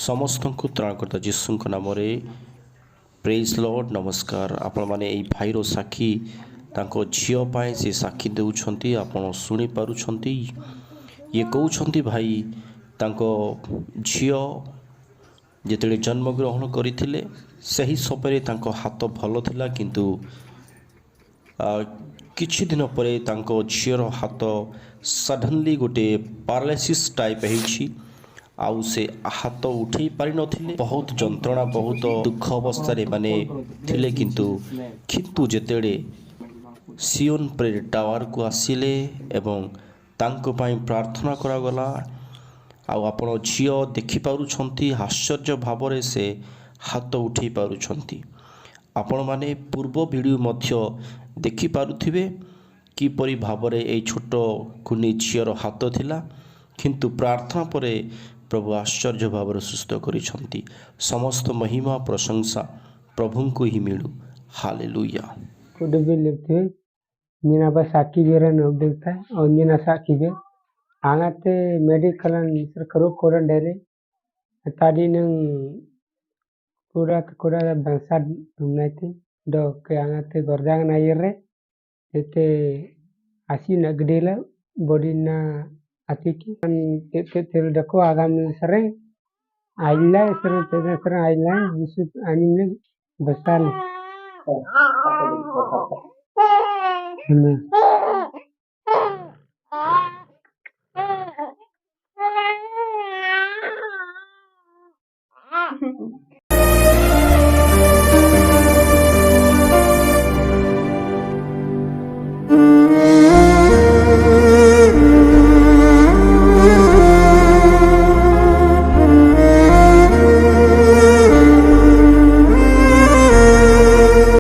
ସମସ୍ତଙ୍କୁ ତ୍ରାଣକର୍ତ୍ତା ଯୀଶୁଙ୍କ ନାମରେ ପ୍ରେଜ୍ ଲର୍ଡ ନମସ୍କାର। ଆପଣମାନେ ଏଇ ଭାଇର ସାକ୍ଷୀ ତାଙ୍କ ଝିଅ ପାଇଁ ସେ ସାକ୍ଷୀ ଦେଉଛନ୍ତି, ଆପଣ ଶୁଣିପାରୁଛନ୍ତି। ଇଏ କହୁଛନ୍ତି ଭାଇ ତାଙ୍କ ଝିଅ ଯେତେବେଳେ ଜନ୍ମଗ୍ରହଣ କରିଥିଲେ ସେହି ସମୟରେ ତାଙ୍କ ହାତ ଭଲ ଥିଲା, କିନ୍ତୁ କିଛି ଦିନ ପରେ ତାଙ୍କ ଝିଅର ହାତ ସଡନ୍ଲି ଗୋଟେ ପାରାଲିସିସ୍ ଟାଇପ୍ ହେଇଛି। ଆଉ ସେ ହାତ ଉଠେଇ ପାରିନଥିଲେ, ବହୁତ ଯନ୍ତ୍ରଣା, ବହୁତ ଦୁଃଖ ଅବସ୍ଥାରେ ମାନେ ଥିଲେ। କିନ୍ତୁ ଯେତେବେଳେ ସିଓନ ପ୍ରେୟର ଟାୱାରକୁ ଆସିଲେ ଏବଂ ତାଙ୍କ ପାଇଁ ପ୍ରାର୍ଥନା କରାଗଲା, ଆଉ ଆପଣ ଝିଅ ଦେଖିପାରୁଛନ୍ତି ଆଶ୍ଚର୍ଯ୍ୟ ଭାବରେ ସେ ହାତ ଉଠେଇ ପାରୁଛନ୍ତି। ଆପଣମାନେ ପୂର୍ବ ଭିଡ଼ିଓ ମଧ୍ୟ ଦେଖିପାରୁଥିବେ କିପରି ଭାବରେ ଏଇ ଛୋଟ କୁନି ଝିଅର ହାତ ଥିଲା, କିନ୍ତୁ ପ୍ରାର୍ଥନା ପରେ ପ୍ରଭୁ ଆଶ୍ଚର୍ଯ୍ୟ ଭାବରେ ସୁସ୍ଥ କରିଛନ୍ତି। ସମସ୍ତ ମହିମା ପ୍ରଶଂସା ପ୍ରଭୁଙ୍କୁ ହିଁ ମିଳୁ। Hallelujah. Could be lifted. Nina ba saki bera no dekta or nina saki be. Angate medical and karo koran dere. Tadi nung kura bangsad dumnaiti do ke angate gordang na yere. Ete asi na gdela body na atiki an tel dako agam sering aila sering teda sering aila visut anime besar.